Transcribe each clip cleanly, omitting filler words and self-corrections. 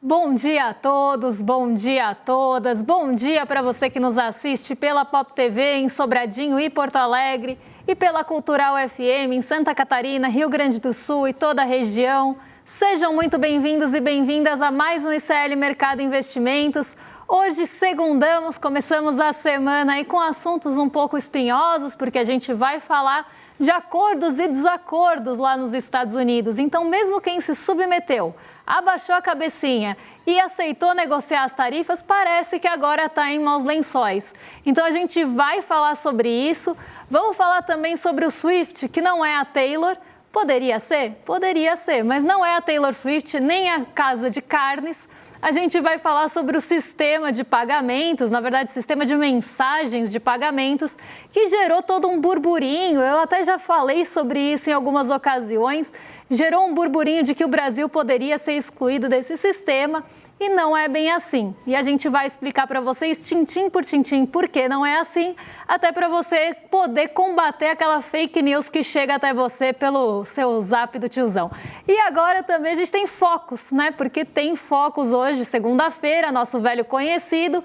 Bom dia a todos, bom dia a todas, bom dia para você que nos assiste pela Pop TV em Sobradinho e Porto Alegre e pela Cultural FM em Santa Catarina, Rio Grande do Sul e toda a região. Sejam muito bem-vindos e bem-vindas a mais um ICL Mercado Investimentos. Hoje, segundamos, começamos a semana aí com assuntos um pouco espinhosos, porque a gente vai falar de acordos e desacordos lá nos Estados Unidos. Então, mesmo quem se submeteu, abaixou a cabecinha e aceitou negociar as tarifas, parece que agora está em maus lençóis. Então, a gente vai falar sobre isso. Vamos falar também sobre o Swift, que não é a Taylor. Poderia ser? Poderia ser, mas não é a Taylor Swift, nem a Casa de Carnes. A gente vai falar sobre o sistema de pagamentos, na verdade, sistema de mensagens de pagamentos, que gerou todo um burburinho. Eu até já falei sobre isso em algumas ocasiões. Gerou um burburinho de que o Brasil poderia ser excluído desse sistema e não é bem assim. E a gente vai explicar para vocês, tintim por tintim, por que não é assim, até para você poder combater aquela fake news que chega até você pelo seu zap do tiozão. E agora também a gente tem focos, né? Porque tem focos hoje, segunda-feira, nosso velho conhecido.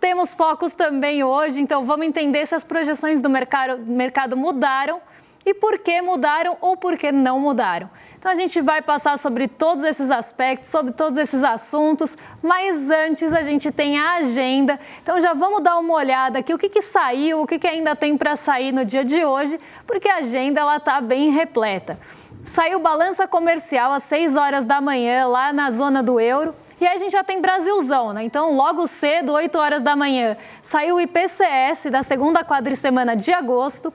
Temos focos também hoje, então vamos entender se as projeções do mercado mudaram e por que mudaram ou por que não mudaram. Então a gente vai passar sobre todos esses aspectos, sobre todos esses assuntos, mas antes a gente tem a agenda. Então já vamos dar uma olhada aqui, o que saiu, o que ainda tem para sair no dia de hoje, porque a agenda ela está bem repleta. Saiu balança comercial às 6 horas da manhã lá na zona do euro. E aí a gente já tem Brasilzão, né? Então, logo cedo, 8 horas da manhã, saiu o IPCS da segunda quadricemana de agosto.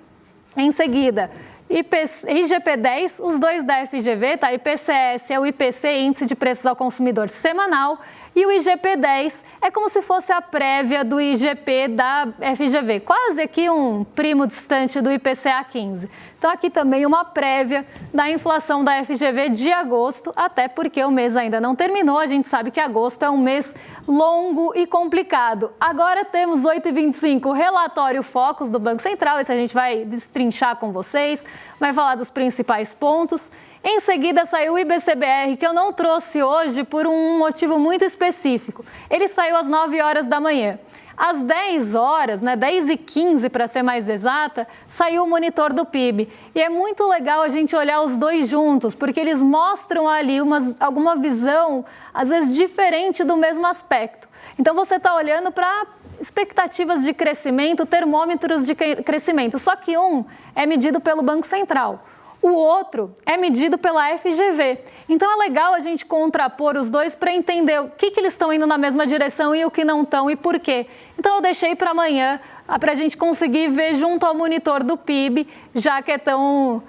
Em seguida, IGP-10, os dois da FGV, tá? IPCS é o IPC, Índice de Preços ao Consumidor Semanal, e o IGP-10 é como se fosse a prévia do IGP da FGV, quase aqui um primo distante do IPCA-15. Então, aqui também uma prévia da inflação da FGV de agosto, até porque o mês ainda não terminou, a gente sabe que agosto é um mês longo e complicado. Agora temos 8h25, relatório Focus do Banco Central, esse a gente vai destrinchar com vocês, vai falar dos principais pontos. Em seguida saiu o IBCBR, que eu não trouxe hoje por um motivo muito específico. Ele saiu às 9 horas da manhã. Às 10 horas, né, 10h15 para ser mais exata, saiu o monitor do PIB. E é muito legal a gente olhar os dois juntos, porque eles mostram ali alguma visão, às vezes diferente do mesmo aspecto. Então você está olhando para expectativas de crescimento, termômetros de crescimento, só que um é medido pelo Banco Central. O outro é medido pela FGV. Então é legal a gente contrapor os dois para entender o que eles estão indo na mesma direção e o que não estão e por quê. Então eu deixei para amanhã para a gente conseguir ver junto ao monitor do PIB, já que é tão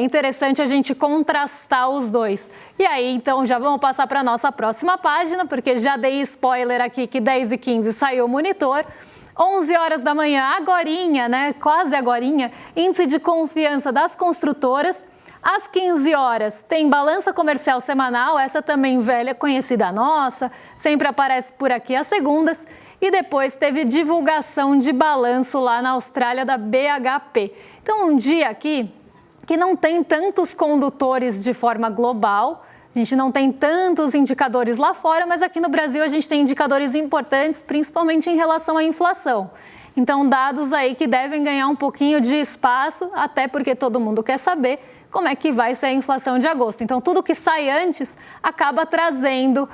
interessante a gente contrastar os dois. E aí, então, já vamos passar para a nossa próxima página, porque já dei spoiler aqui que 10h15 saiu o monitor. 11 horas da manhã, agorinha, né? Quase agorinha, índice de confiança das construtoras. Às 15 horas tem balança comercial semanal, essa também velha conhecida nossa, sempre aparece por aqui às segundas. E depois teve divulgação de balanço lá na Austrália da BHP. Então um dia aqui que não tem tantos condutores de forma global. A gente não tem tantos indicadores lá fora, mas aqui no Brasil a gente tem indicadores importantes, principalmente em relação à inflação. Então, dados aí que devem ganhar um pouquinho de espaço, até porque todo mundo quer saber como é que vai ser a inflação de agosto. Então, tudo que sai antes acaba trazendo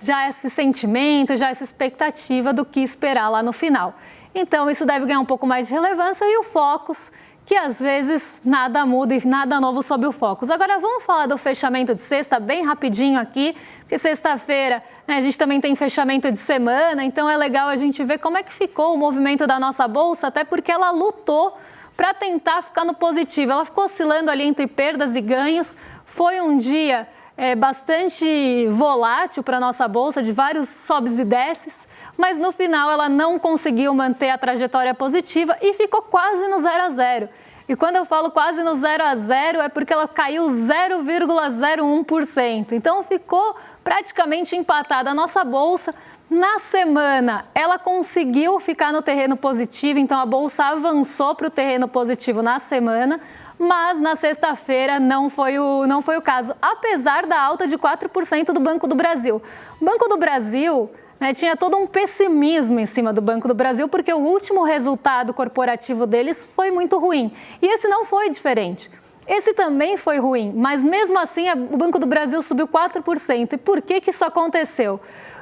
já esse sentimento, já essa expectativa do que esperar lá no final. Então, isso deve ganhar um pouco mais de relevância e o Focus, que às vezes nada muda e nada novo sob o Focus. Agora vamos falar do fechamento de sexta bem rapidinho aqui, porque sexta-feira, né, a gente também tem fechamento de semana, então é legal a gente ver como é que ficou o movimento da nossa bolsa, até porque ela lutou para tentar ficar no positivo. Ela ficou oscilando ali entre perdas e ganhos. Foi um dia bastante volátil para a nossa bolsa, de vários sobes e desces, mas no final ela não conseguiu manter a trajetória positiva e ficou quase no 0 a 0. E quando eu falo quase no 0 a 0 é porque ela caiu 0,01%. Então ficou praticamente empatada a nossa bolsa. Na semana, ela conseguiu ficar no terreno positivo, então a bolsa avançou para o terreno positivo na semana, mas na sexta-feira não foi o caso, apesar da alta de 4% do Banco do Brasil. O Banco do Brasil, né, tinha todo um pessimismo em cima do Banco do Brasil, porque o último resultado corporativo deles foi muito ruim. E esse não foi diferente. Esse também foi ruim, mas mesmo assim o Banco do Brasil subiu 4%. E por que isso aconteceu?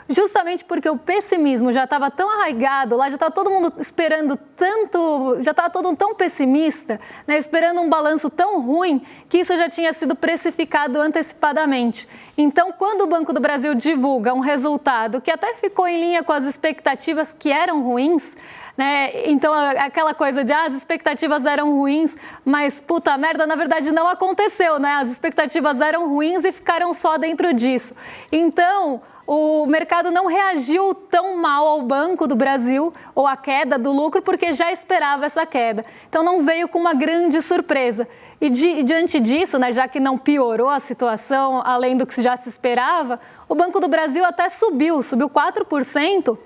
Justamente porque o pessimismo já estava tão arraigado, lá já estava todo mundo esperando tanto, já estava todo mundo tão pessimista, né, esperando um balanço tão ruim, que isso já tinha sido precificado antecipadamente. Então, quando o Banco do Brasil divulga um resultado que até ficou em linha com as expectativas que eram ruins, né? Então, aquela coisa de as expectativas eram ruins, mas puta merda, na verdade não aconteceu, né? As expectativas eram ruins e ficaram só dentro disso. Então, o mercado não reagiu tão mal ao Banco do Brasil ou à queda do lucro, porque já esperava essa queda. Então, não veio com uma grande surpresa. E diante disso, né, já que não piorou a situação, além do que já se esperava, o Banco do Brasil até subiu 4%,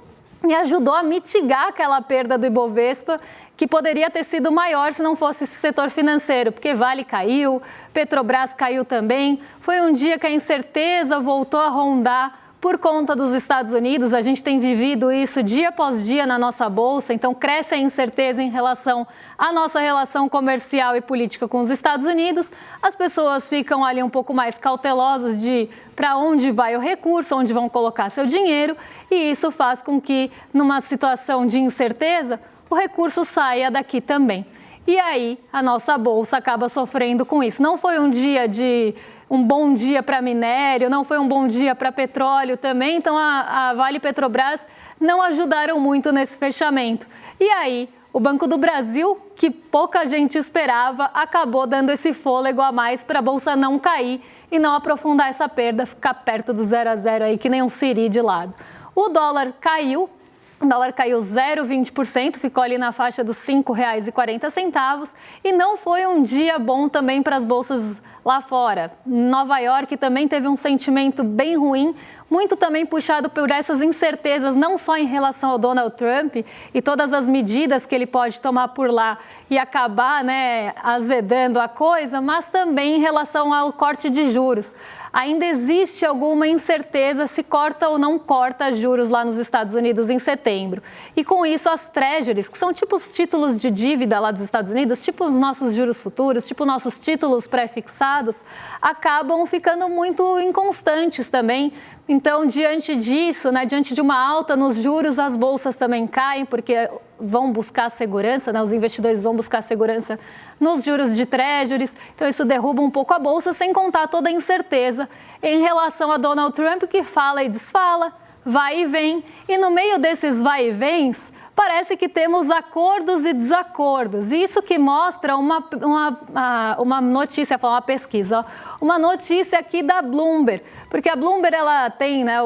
e ajudou a mitigar aquela perda do Ibovespa, que poderia ter sido maior se não fosse esse setor financeiro, porque Vale caiu, Petrobras caiu também. Foi um dia que a incerteza voltou a rondar por conta dos Estados Unidos. A gente tem vivido isso dia após dia na nossa bolsa, então cresce a incerteza em relação à nossa relação comercial e política com os Estados Unidos. As pessoas ficam ali um pouco mais cautelosas de para onde vai o recurso, onde vão colocar seu dinheiro, e isso faz com que, numa situação de incerteza, o recurso saia daqui também. E aí, a nossa bolsa acaba sofrendo com isso. Não foi um bom dia para minério, não foi um bom dia para petróleo também, então a Vale e Petrobras não ajudaram muito nesse fechamento. E aí, o Banco do Brasil, que pouca gente esperava, acabou dando esse fôlego a mais para a bolsa não cair e não aprofundar essa perda, ficar perto do 0 a 0 aí, que nem um siri de lado. O dólar caiu 0,20%, ficou ali na faixa dos R$ 5,40 e não foi um dia bom também para as bolsas lá fora. Nova York também teve um sentimento bem ruim, muito também puxado por essas incertezas, não só em relação ao Donald Trump e todas as medidas que ele pode tomar por lá e acabar, né, azedando a coisa, mas também em relação ao corte de juros. Ainda existe alguma incerteza se corta ou não corta juros lá nos Estados Unidos em setembro. E com isso as treasuries, que são tipo os títulos de dívida lá dos Estados Unidos, tipo os nossos juros futuros, tipo nossos títulos pré-fixados, acabam ficando muito inconstantes também. Então, diante disso, né, diante de uma alta nos juros, as bolsas também caem, porque vão buscar segurança, né, os investidores vão buscar segurança nos juros de treasuries. Então, isso derruba um pouco a bolsa, sem contar toda a incerteza em relação a Donald Trump, que fala e desfala, vai e vem. E no meio desses vai e vens, parece que temos acordos e desacordos. Isso que mostra uma notícia, uma pesquisa, uma notícia aqui da Bloomberg. Porque a Bloomberg ela tem, né,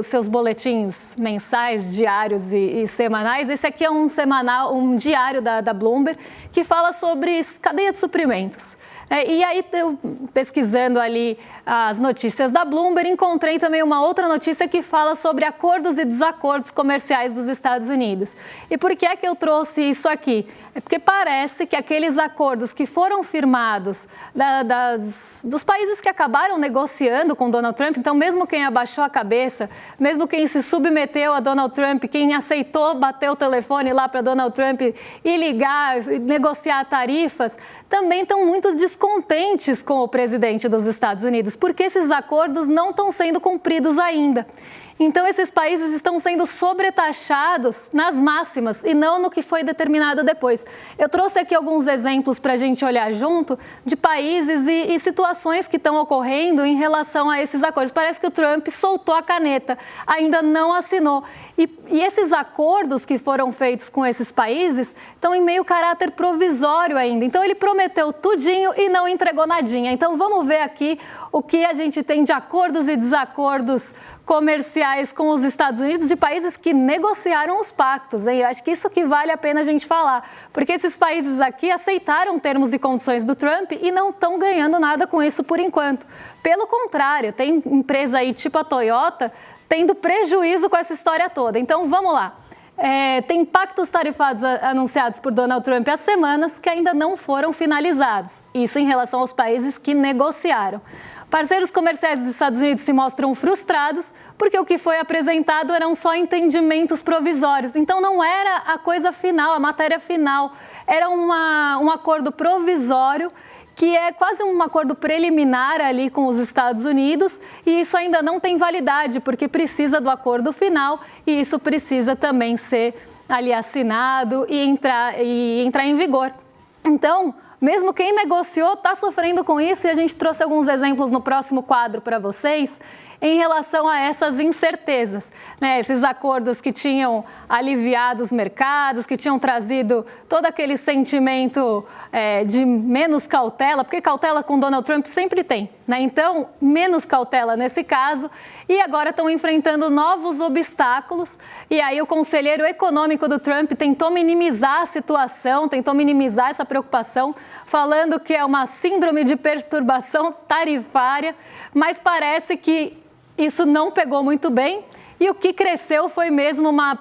seus boletins mensais, diários e semanais. Esse aqui é um diário da Bloomberg que fala sobre cadeia de suprimentos. E aí, eu, pesquisando ali as notícias da Bloomberg, encontrei também uma outra notícia que fala sobre acordos e desacordos comerciais dos Estados Unidos. E por que é que eu trouxe isso aqui? É porque parece que aqueles acordos que foram firmados dos países que acabaram negociando com Donald Trump, então mesmo quem abaixou a cabeça, mesmo quem se submeteu a Donald Trump, quem aceitou bater o telefone lá para Donald Trump e ligar, negociar tarifas, também estão muito descontentes com o presidente dos Estados Unidos, porque esses acordos não estão sendo cumpridos ainda. Então, esses países estão sendo sobretaxados nas máximas e não no que foi determinado depois. Eu trouxe aqui alguns exemplos para a gente olhar junto de países e situações que estão ocorrendo em relação a esses acordos. Parece que o Trump soltou a caneta, ainda não assinou. E esses acordos que foram feitos com esses países estão em meio caráter provisório ainda. Então, ele prometeu tudinho e não entregou nadinha. Então, vamos ver aqui o que a gente tem de acordos e desacordos comerciais com os Estados Unidos de países que negociaram os pactos. Eu acho que isso que vale a pena a gente falar, porque esses países aqui aceitaram termos e condições do Trump e não estão ganhando nada com isso por enquanto. Pelo contrário, tem empresa aí tipo a Toyota tendo prejuízo com essa história toda. Então, vamos lá. Tem pactos tarifários anunciados por Donald Trump há semanas que ainda não foram finalizados. Isso em relação aos países que negociaram. Parceiros comerciais dos Estados Unidos se mostram frustrados porque o que foi apresentado eram só entendimentos provisórios. Então não era a coisa final, a matéria final. Era um acordo provisório que é quase um acordo preliminar ali com os Estados Unidos, e isso ainda não tem validade, porque precisa do acordo final, e isso precisa também ser ali assinado e entrar em vigor. Então, mesmo quem negociou está sofrendo com isso, e a gente trouxe alguns exemplos no próximo quadro para vocês, em relação a essas incertezas, né? Esses acordos que tinham aliviado os mercados, que tinham trazido todo aquele sentimento de menos cautela, porque cautela com Donald Trump sempre tem, né? Então, menos cautela nesse caso, e agora estão enfrentando novos obstáculos, e aí o conselheiro econômico do Trump tentou minimizar a situação, tentou minimizar essa preocupação, falando que é uma síndrome de perturbação tarifária, mas parece que isso não pegou muito bem, e o que cresceu foi mesmo uma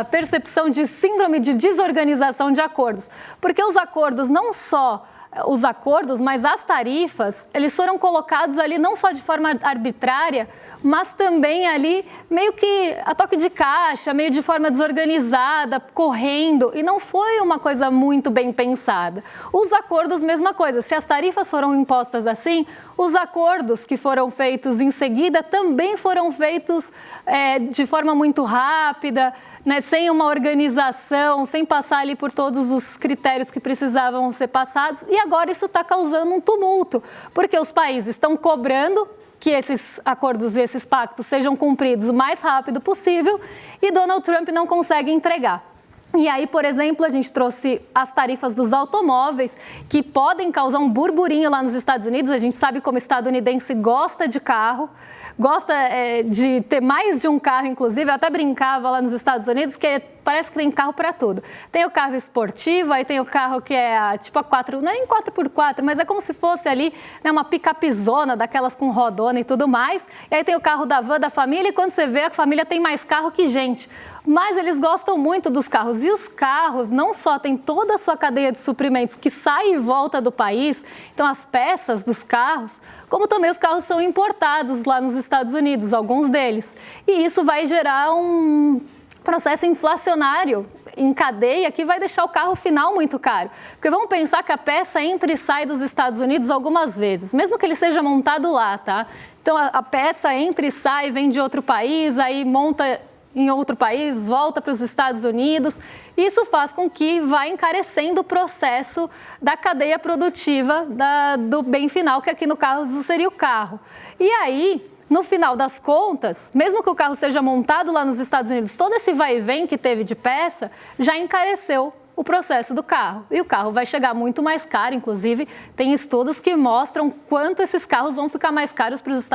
percepção de síndrome de desorganização de acordos. Porque os acordos, não só os acordos, mas as tarifas, eles foram colocados ali não só de forma arbitrária, mas também ali meio que a toque de caixa, meio de forma desorganizada, correndo, e não foi uma coisa muito bem pensada. Os acordos, mesma coisa, se as tarifas foram impostas assim, os acordos que foram feitos em seguida também foram feitos de forma muito rápida, né, sem uma organização, sem passar ali por todos os critérios que precisavam ser passados, e agora isso está causando um tumulto, porque os países estão cobrando que esses acordos e esses pactos sejam cumpridos o mais rápido possível, e Donald Trump não consegue entregar. E aí, por exemplo, a gente trouxe as tarifas dos automóveis, que podem causar um burburinho lá nos Estados Unidos. A gente sabe como o estadunidense gosta de carro, gosta de ter mais de um carro, inclusive. Eu até brincava lá nos Estados Unidos que parece que tem carro para tudo. Tem o carro esportivo, aí tem o carro que é tipo a 4, não é em 4x4, mas é como se fosse ali, né, uma picapezona, daquelas com rodona e tudo mais. E aí tem o carro da van da família, e quando você vê, a família tem mais carro que gente. Mas eles gostam muito dos carros, e os carros não só têm toda a sua cadeia de suprimentos que sai e volta do país, então as peças dos carros, como também os carros são importados lá nos Estados Unidos, alguns deles. E isso vai gerar um processo inflacionário em cadeia que vai deixar o carro final muito caro. Porque vamos pensar que a peça entra e sai dos Estados Unidos algumas vezes, mesmo que ele seja montado lá, tá? Então a peça entra e sai, vem de outro país, aí monta em outro país, volta para os Estados Unidos. Isso faz com que vá encarecendo o processo da cadeia produtiva do bem final, que aqui no caso seria o carro. E aí, no final das contas, mesmo que o carro seja montado lá nos Estados Unidos, todo esse vai e vem que teve de peça já encareceu o processo do carro. E o carro vai chegar muito mais caro, inclusive tem estudos que mostram quanto esses carros vão ficar mais caros para os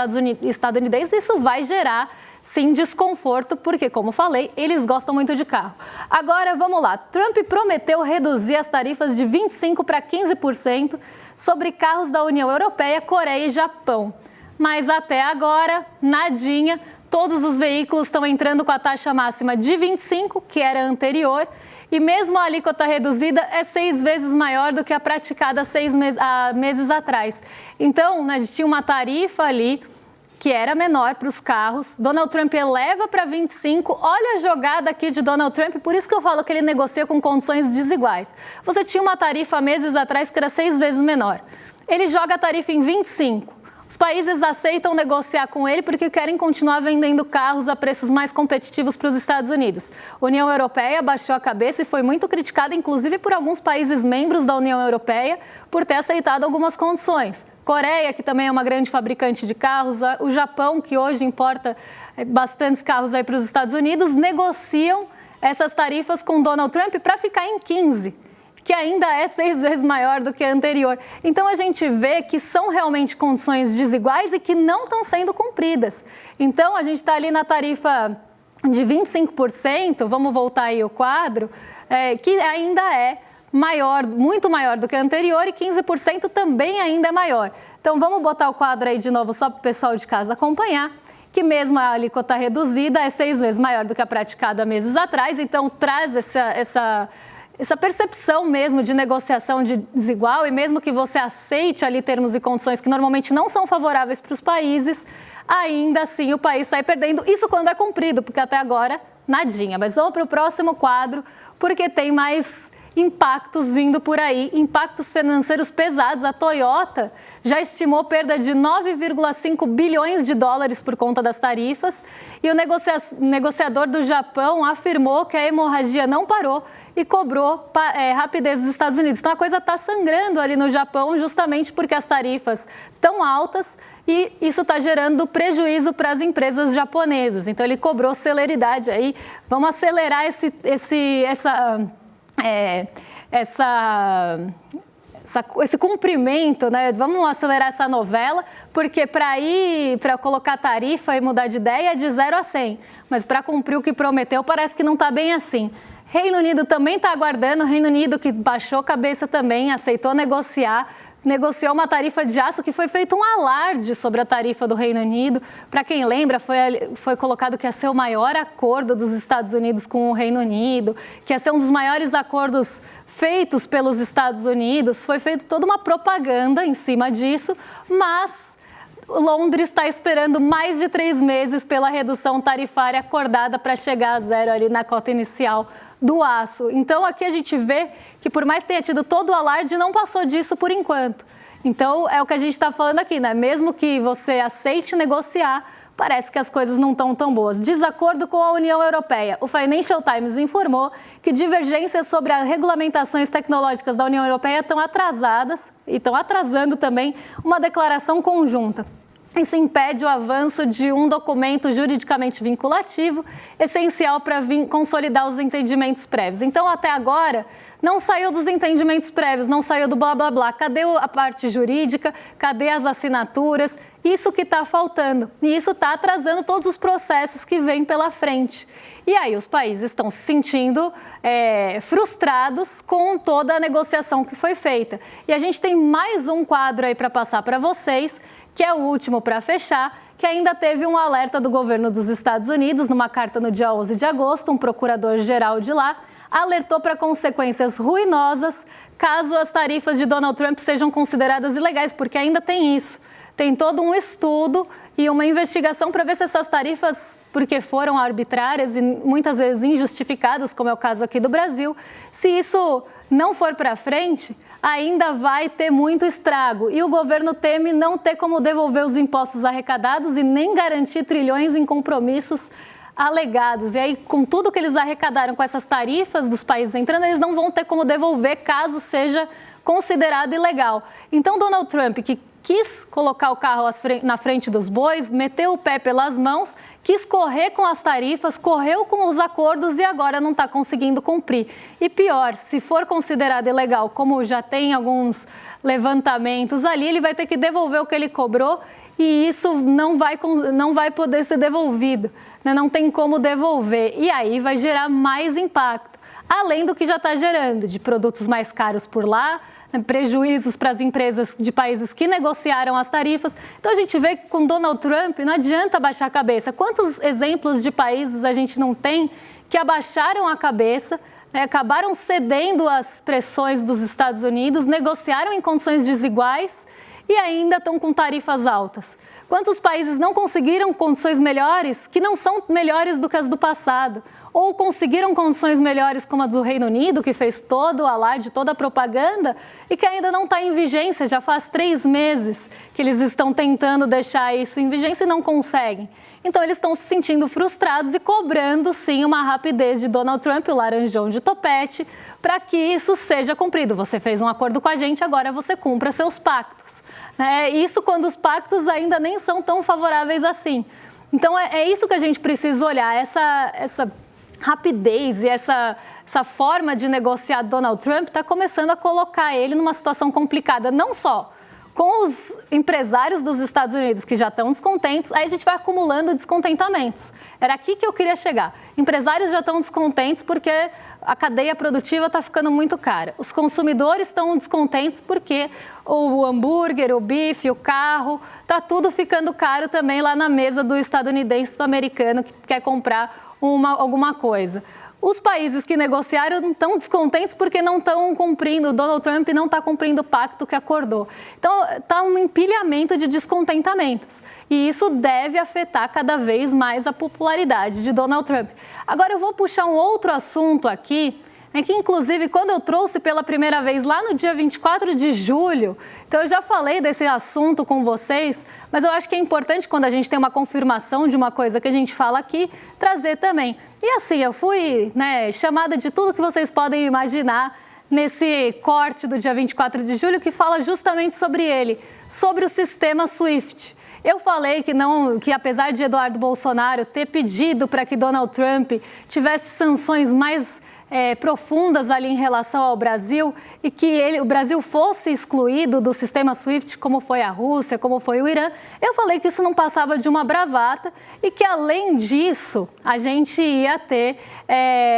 estadunidenses. Isso vai gerar, sim, desconforto, porque, como falei, eles gostam muito de carro. Agora, vamos lá. Trump prometeu reduzir as tarifas de 25% para 15% sobre carros da União Europeia, Coreia e Japão. Mas até agora, nadinha, todos os veículos estão entrando com a taxa máxima de 25%, que era anterior, e mesmo a alíquota reduzida é 6 vezes maior do que a praticada há meses atrás. Então, a gente tinha uma tarifa ali que era menor para os carros, Donald Trump eleva para 25%, olha a jogada aqui de Donald Trump, por isso que eu falo que ele negocia com condições desiguais. Você tinha uma tarifa há meses atrás que era 6 vezes menor, ele joga a tarifa em 25%. Os países aceitam negociar com ele porque querem continuar vendendo carros a preços mais competitivos para os Estados Unidos. A União Europeia baixou a cabeça e foi muito criticada, inclusive por alguns países membros da União Europeia, por ter aceitado algumas condições. Coreia, que também é uma grande fabricante de carros, o Japão, que hoje importa bastantes carros aí para os Estados Unidos, negociam essas tarifas com Donald Trump para ficar em 15%. Que ainda é 6 vezes maior do que a anterior. Então, a gente vê que são realmente condições desiguais e que não estão sendo cumpridas. Então, a gente está ali na tarifa de 25%, vamos voltar aí o quadro, que ainda é maior, muito maior do que a anterior, e 15% também ainda é maior. Então, vamos botar o quadro aí de novo só para o pessoal de casa acompanhar. que mesmo a alíquota reduzida é 6 vezes maior do que a praticada meses atrás, então traz essa percepção mesmo de negociação desigual, e mesmo que você aceite ali termos e condições que normalmente não são favoráveis para os países, ainda assim o país sai perdendo, isso quando é cumprido, porque até agora nadinha. Mas vamos para o próximo quadro, porque tem mais impactos vindo por aí, impactos financeiros pesados. A Toyota já estimou perda de 9,5 bilhões de dólares por conta das tarifas, e o negociador do Japão afirmou que a hemorragia não parou e cobrou rapidez dos Estados Unidos. Então a coisa está sangrando ali no Japão, justamente porque as tarifas estão altas e isso está gerando prejuízo para as empresas japonesas. Então ele cobrou celeridade aí. Vamos acelerar esse cumprimento, né? Vamos acelerar essa novela, porque para colocar tarifa e mudar de ideia é de 0 a 100, mas para cumprir o que prometeu parece que não está bem assim. Reino Unido também está aguardando, o Reino Unido que baixou a cabeça também, aceitou negociou uma tarifa de aço, que foi feito um alarde sobre a tarifa do Reino Unido. Para quem lembra, foi colocado que ia ser o maior acordo dos Estados Unidos com o Reino Unido, que ia ser um dos maiores acordos feitos pelos Estados Unidos. Foi feita toda uma propaganda em cima disso, mas Londres está esperando mais de 3 meses pela redução tarifária acordada para chegar a 0 ali na cota inicial do aço. Então aqui a gente vê que, por mais que tenha tido todo o alarde, não passou disso por enquanto. Então é o que a gente está falando aqui, né? Mesmo que você aceite negociar, parece que as coisas não estão tão boas. Desacordo com a União Europeia. O Financial Times informou que divergências sobre as regulamentações tecnológicas da União Europeia estão atrasadas e estão atrasando também uma declaração conjunta. Isso impede o avanço de um documento juridicamente vinculativo, essencial para consolidar os entendimentos prévios. Então, até agora, não saiu dos entendimentos prévios, não saiu do blá blá blá. Cadê a parte jurídica? Cadê as assinaturas? Isso que está faltando. E isso está atrasando todos os processos que vêm pela frente. E aí os países estão se sentindo frustrados com toda a negociação que foi feita. E a gente tem mais um quadro aí para passar para vocês, que é o último para fechar, que ainda teve um alerta do governo dos Estados Unidos, numa carta no dia 11 de agosto, um procurador-geral de lá alertou para consequências ruinosas caso as tarifas de Donald Trump sejam consideradas ilegais, porque ainda tem isso. Tem todo um estudo e uma investigação para ver se essas tarifas, porque foram arbitrárias e muitas vezes injustificadas, como é o caso aqui do Brasil, se isso não for para frente, ainda vai ter muito estrago. E o governo teme não ter como devolver os impostos arrecadados e nem garantir trilhões em compromissos alegados. E aí, com tudo que eles arrecadaram com essas tarifas dos países entrando, eles não vão ter como devolver caso seja considerado ilegal. Então, Donald Trump, que quis colocar o carro na frente dos bois, meteu o pé pelas mãos, quis correr com as tarifas, correu com os acordos e agora não está conseguindo cumprir. E pior, se for considerado ilegal, como já tem alguns levantamentos ali, ele vai ter que devolver o que ele cobrou e isso não vai poder ser devolvido, né? Não tem como devolver. E aí vai gerar mais impacto, além do que já está gerando, de produtos mais caros por lá, prejuízos para as empresas de países que negociaram as tarifas. Então a gente vê que com Donald Trump não adianta baixar a cabeça. Quantos exemplos de países a gente não tem que abaixaram a cabeça, né, acabaram cedendo às pressões dos Estados Unidos, negociaram em condições desiguais e ainda estão com tarifas altas? Quantos países não conseguiram condições melhores, que não são melhores do que as do passado? Ou conseguiram condições melhores como a do Reino Unido, que fez todo o alarde, toda a propaganda, e que ainda não está em vigência, já faz 3 meses que eles estão tentando deixar isso em vigência e não conseguem. Então eles estão se sentindo frustrados e cobrando sim uma rapidez de Donald Trump, o laranjão de topete, para que isso seja cumprido. Você fez um acordo com a gente, agora você cumpra seus pactos. Isso quando os pactos ainda nem são tão favoráveis assim. Então é isso que a gente precisa olhar, essa rapidez e essa forma de negociar Donald Trump está começando a colocar ele numa situação complicada, não só Com os empresários dos Estados Unidos que já estão descontentes, aí a gente vai acumulando descontentamentos. Era aqui que eu queria chegar. Empresários já estão descontentes porque a cadeia produtiva está ficando muito cara. Os consumidores estão descontentes porque o hambúrguer, o bife, o carro, está tudo ficando caro também lá na mesa do estadunidense, do americano que quer comprar alguma coisa. Os países que negociaram estão descontentes porque não estão cumprindo, o Donald Trump não está cumprindo o pacto que acordou. Então, está um empilhamento de descontentamentos. E isso deve afetar cada vez mais a popularidade de Donald Trump. Agora, eu vou puxar um outro assunto aqui, que inclusive quando eu trouxe pela primeira vez lá no dia 24 de julho, então eu já falei desse assunto com vocês, mas eu acho que é importante quando a gente tem uma confirmação de uma coisa que a gente fala aqui, trazer também. E assim, eu fui chamada de tudo que vocês podem imaginar nesse corte do dia 24 de julho que fala justamente sobre ele, sobre o sistema SWIFT. Eu falei que apesar de Eduardo Bolsonaro ter pedido para que Donald Trump tivesse sanções mais profundas ali em relação ao Brasil e que o Brasil fosse excluído do sistema SWIFT, como foi a Rússia, como foi o Irã, eu falei que isso não passava de uma bravata e que, além disso, a gente ia ter,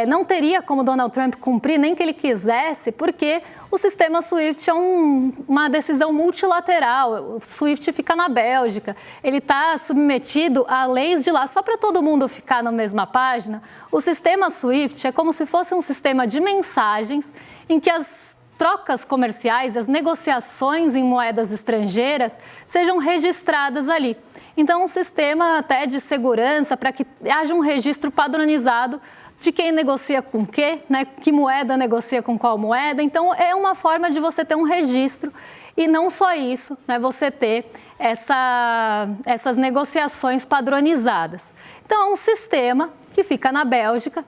não teria como Donald Trump cumprir, nem que ele quisesse, porque o sistema SWIFT é uma decisão multilateral, o SWIFT fica na Bélgica, ele está submetido a leis de lá. Só para todo mundo ficar na mesma página, o sistema SWIFT é como se fosse um sistema de mensagens em que as trocas comerciais, as negociações em moedas estrangeiras sejam registradas ali. Então, um sistema até de segurança para que haja um registro padronizado de quem negocia com quê, que moeda negocia com qual moeda. Então, é uma forma de você ter um registro e não só isso, você ter essas negociações padronizadas. Então, é um sistema que fica na Bélgica,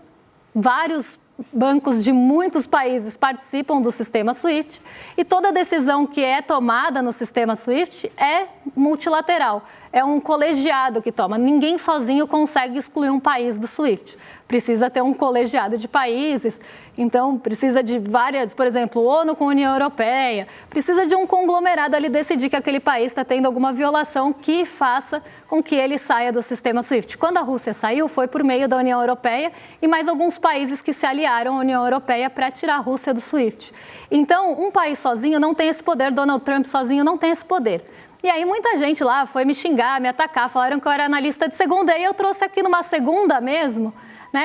vários bancos de muitos países participam do sistema SWIFT e toda decisão que é tomada no sistema SWIFT é multilateral, é um colegiado que toma. Ninguém sozinho consegue excluir um país do SWIFT. Precisa ter um colegiado de países, então precisa de várias, por exemplo, ONU com a União Europeia, precisa de um conglomerado ali decidir que aquele país está tendo alguma violação que faça com que ele saia do sistema SWIFT. Quando a Rússia saiu, foi por meio da União Europeia e mais alguns países que se aliaram à União Europeia para tirar a Rússia do SWIFT. Então, um país sozinho não tem esse poder, Donald Trump sozinho não tem esse poder. E aí muita gente lá foi me xingar, me atacar, falaram que eu era analista de segunda, e eu trouxe aqui numa segunda mesmo,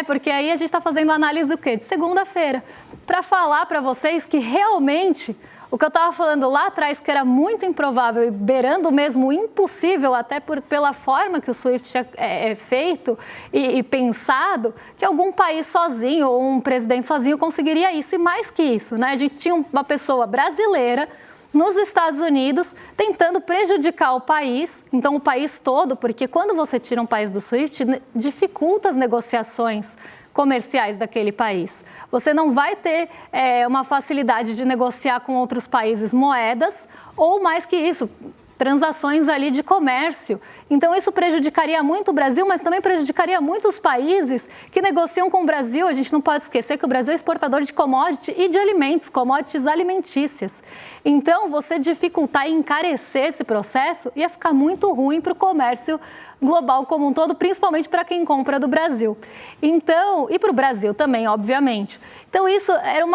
porque aí a gente está fazendo análise do quê? De segunda-feira, para falar para vocês que realmente o que eu estava falando lá atrás, que era muito improvável e beirando mesmo impossível, até pela forma que o SWIFT é feito e pensado, que algum país sozinho ou um presidente sozinho conseguiria isso. E mais que isso, a gente tinha uma pessoa brasileira nos Estados Unidos tentando prejudicar o país, então o país todo, porque quando você tira um país do SWIFT, dificulta as negociações comerciais daquele país. Você não vai ter uma facilidade de negociar com outros países moedas ou, mais que isso, transações ali de comércio. Então, isso prejudicaria muito o Brasil, mas também prejudicaria muitos países que negociam com o Brasil. A gente não pode esquecer que o Brasil é exportador de commodity e de alimentos, commodities alimentícias. Então, você dificultar e encarecer esse processo ia ficar muito ruim para o comércio global como um todo, principalmente para quem compra do Brasil. Então, e para o Brasil também, obviamente. Então, isso era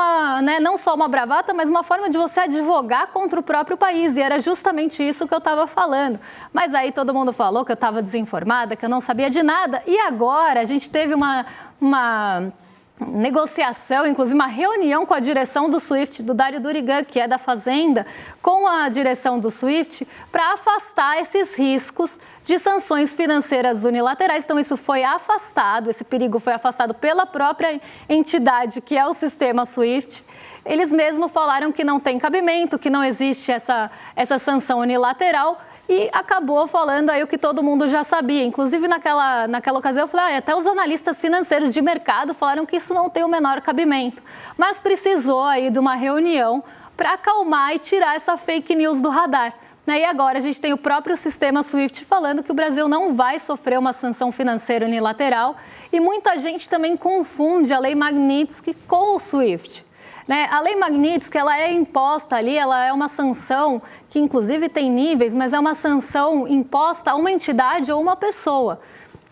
não só uma bravata, mas uma forma de você advogar contra o próprio país. E era justamente isso que eu estava falando. Mas aí todo mundo falou que eu estava desinformada, que eu não sabia de nada. E agora a gente teve uma negociação, inclusive uma reunião com a direção do SWIFT, do Dário Durigan, que é da Fazenda, com a direção do SWIFT, para afastar esses riscos de sanções financeiras unilaterais. Então, isso foi afastado, esse perigo foi afastado pela própria entidade, que é o sistema SWIFT. Eles mesmos falaram que não tem cabimento, que não existe essa sanção unilateral, e acabou falando aí o que todo mundo já sabia. Inclusive, naquela ocasião, eu falei, até os analistas financeiros de mercado falaram que isso não tem o menor cabimento. Mas precisou aí de uma reunião para acalmar e tirar essa fake news do radar. E agora a gente tem o próprio sistema SWIFT falando que o Brasil não vai sofrer uma sanção financeira unilateral. E muita gente também confunde a lei Magnitsky com o SWIFT. né? A Lei Magnitsky, ela é imposta ali, ela é uma sanção que inclusive tem níveis, mas é uma sanção imposta a uma entidade ou uma pessoa,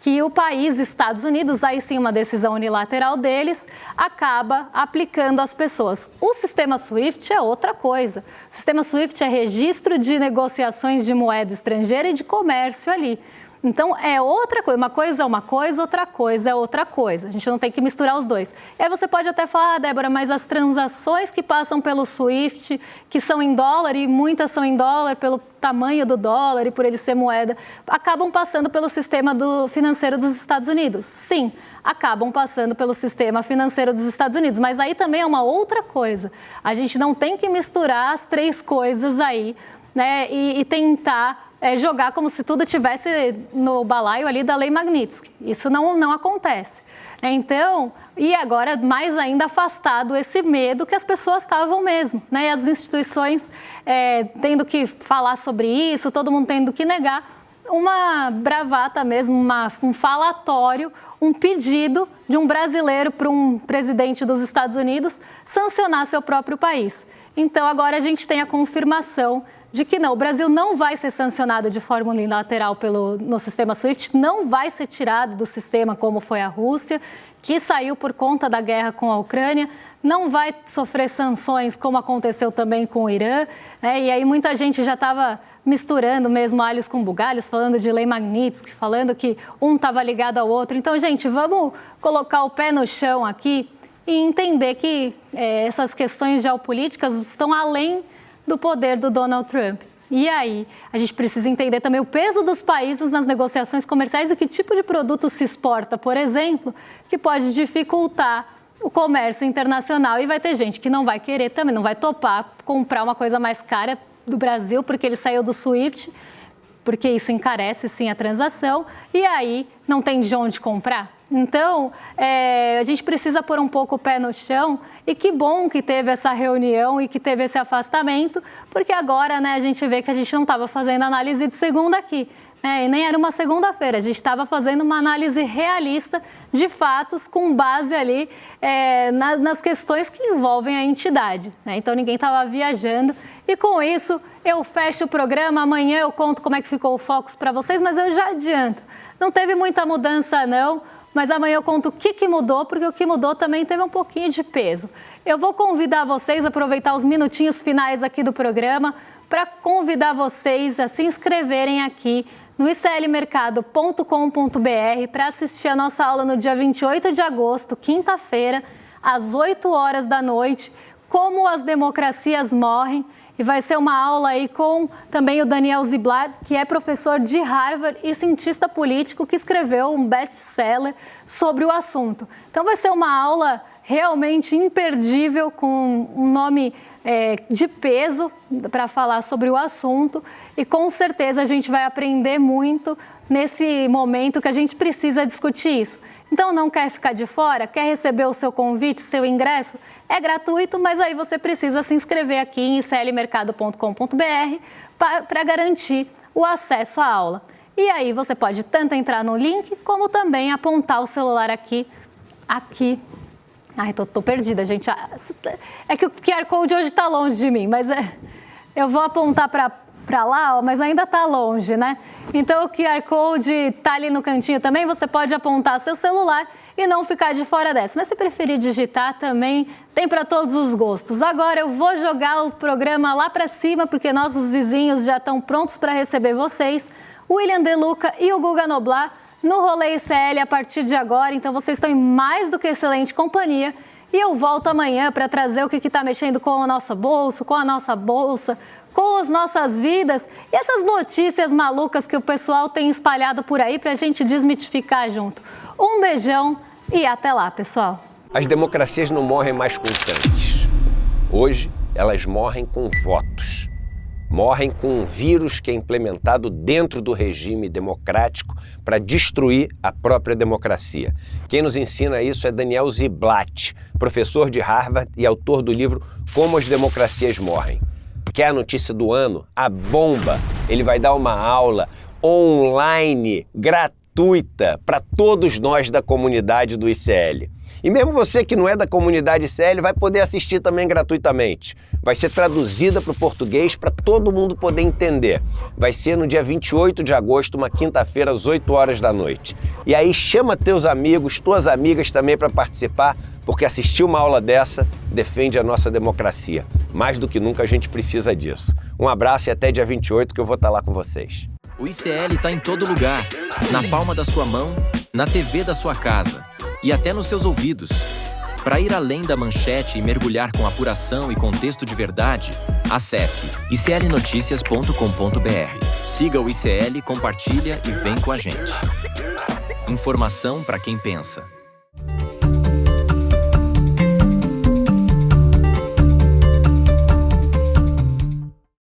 que o país, Estados Unidos, aí sim uma decisão unilateral deles, acaba aplicando às pessoas. O sistema SWIFT é outra coisa. O sistema SWIFT é registro de negociações de moeda estrangeira e de comércio ali. Então, é outra coisa. Uma coisa é uma coisa, outra coisa é outra coisa. A gente não tem que misturar os dois. E aí você pode até falar, Débora, mas as transações que passam pelo SWIFT, que são em dólar, e muitas são em dólar pelo tamanho do dólar e por ele ser moeda, acabam passando pelo sistema financeiro dos Estados Unidos. Sim, acabam passando pelo sistema financeiro dos Estados Unidos. Mas aí também é uma outra coisa. A gente não tem que misturar as três coisas aí, né, e tentar jogar como se tudo estivesse no balaio ali da Lei Magnitsky. Isso não acontece. Então, e agora mais ainda afastado esse medo que as pessoas estavam mesmo, né? E as instituições tendo que falar sobre isso, todo mundo tendo que negar, uma bravata mesmo, um falatório, um pedido de um brasileiro para um presidente dos Estados Unidos sancionar seu próprio país. Então, agora a gente tem a confirmação de que não, o Brasil não vai ser sancionado de forma unilateral no sistema SWIFT, não vai ser tirado do sistema como foi a Rússia, que saiu por conta da guerra com a Ucrânia, não vai sofrer sanções como aconteceu também com o Irã, né? E aí muita gente já estava misturando mesmo alhos com bugalhos, falando de Lei Magnitsky, falando que um estava ligado ao outro. Então, gente, vamos colocar o pé no chão aqui e entender que essas questões geopolíticas estão além do poder do Donald Trump. E aí, a gente precisa entender também o peso dos países nas negociações comerciais e que tipo de produto se exporta, por exemplo, que pode dificultar o comércio internacional. E vai ter gente que não vai querer também, não vai topar comprar uma coisa mais cara do Brasil porque ele saiu do SWIFT, porque isso encarece sim a transação, e aí não tem de onde comprar. Então, a gente precisa pôr um pouco o pé no chão, e que bom que teve essa reunião e que teve esse afastamento, porque agora, né, a gente vê que a gente não estava fazendo análise de segunda aqui, né, e nem era uma segunda-feira, a gente estava fazendo uma análise realista de fatos com base ali nas questões que envolvem a entidade, né, então ninguém estava viajando, e com isso eu fecho o programa, amanhã eu conto como é que ficou o Focus para vocês, mas eu já adianto, não teve muita mudança não, mas amanhã eu conto o que mudou, porque o que mudou também teve um pouquinho de peso. Eu vou convidar vocês a aproveitar os minutinhos finais aqui do programa para convidar vocês a se inscreverem aqui no iclmercado.com.br para assistir a nossa aula no dia 28 de agosto, quinta-feira, às 8 horas da noite, Como as Democracias Morrem. E vai ser uma aula aí com também o Daniel Ziblatt, que é professor de Harvard e cientista político que escreveu um best-seller sobre o assunto. Então vai ser uma aula realmente imperdível, com um nome de peso para falar sobre o assunto, e com certeza a gente vai aprender muito nesse momento que a gente precisa discutir isso. Então, não quer ficar de fora? Quer receber o seu convite, seu ingresso? É gratuito, mas aí você precisa se inscrever aqui em iclmercado.com.br para garantir o acesso à aula. E aí você pode tanto entrar no link, como também apontar o celular aqui. Ai, tô perdida, gente. É que o QR Code hoje está longe de mim, mas eu vou apontar para lá, mas ainda está longe, né? Então, o QR Code está ali no cantinho também, você pode apontar seu celular e não ficar de fora dessa. Mas se preferir digitar também, tem para todos os gostos. Agora eu vou jogar o programa lá para cima, porque nossos vizinhos já estão prontos para receber vocês, o William De Luca e o Guga Noblar, no Rolê ICL a partir de agora. Então, vocês estão em mais do que excelente companhia. E eu volto amanhã para trazer o que está mexendo com a nossa bolsa, com as nossas vidas e essas notícias malucas que o pessoal tem espalhado por aí para a gente desmitificar junto. Um beijão e até lá, pessoal. As democracias não morrem mais com tanques. Hoje, elas morrem com votos. Morrem com um vírus que é implementado dentro do regime democrático para destruir a própria democracia. Quem nos ensina isso é Daniel Ziblatt, professor de Harvard e autor do livro Como as Democracias Morrem. Quer a notícia do ano? A bomba! Ele vai dar uma aula online, gratuita, para todos nós da comunidade do ICL. E mesmo você que não é da comunidade ICL vai poder assistir também gratuitamente. Vai ser traduzida para o português para todo mundo poder entender. Vai ser no dia 28 de agosto, uma quinta-feira, às 8 horas da noite. E aí chama teus amigos, tuas amigas também para participar, porque assistir uma aula dessa defende a nossa democracia. Mais do que nunca a gente precisa disso. Um abraço e até dia 28 que eu vou estar lá com vocês. O ICL está em todo lugar, na palma da sua mão, na TV da sua casa e até nos seus ouvidos. Para ir além da manchete e mergulhar com apuração e contexto de verdade, acesse iclnoticias.com.br. Siga o ICL, compartilha e vem com a gente. Informação para quem pensa.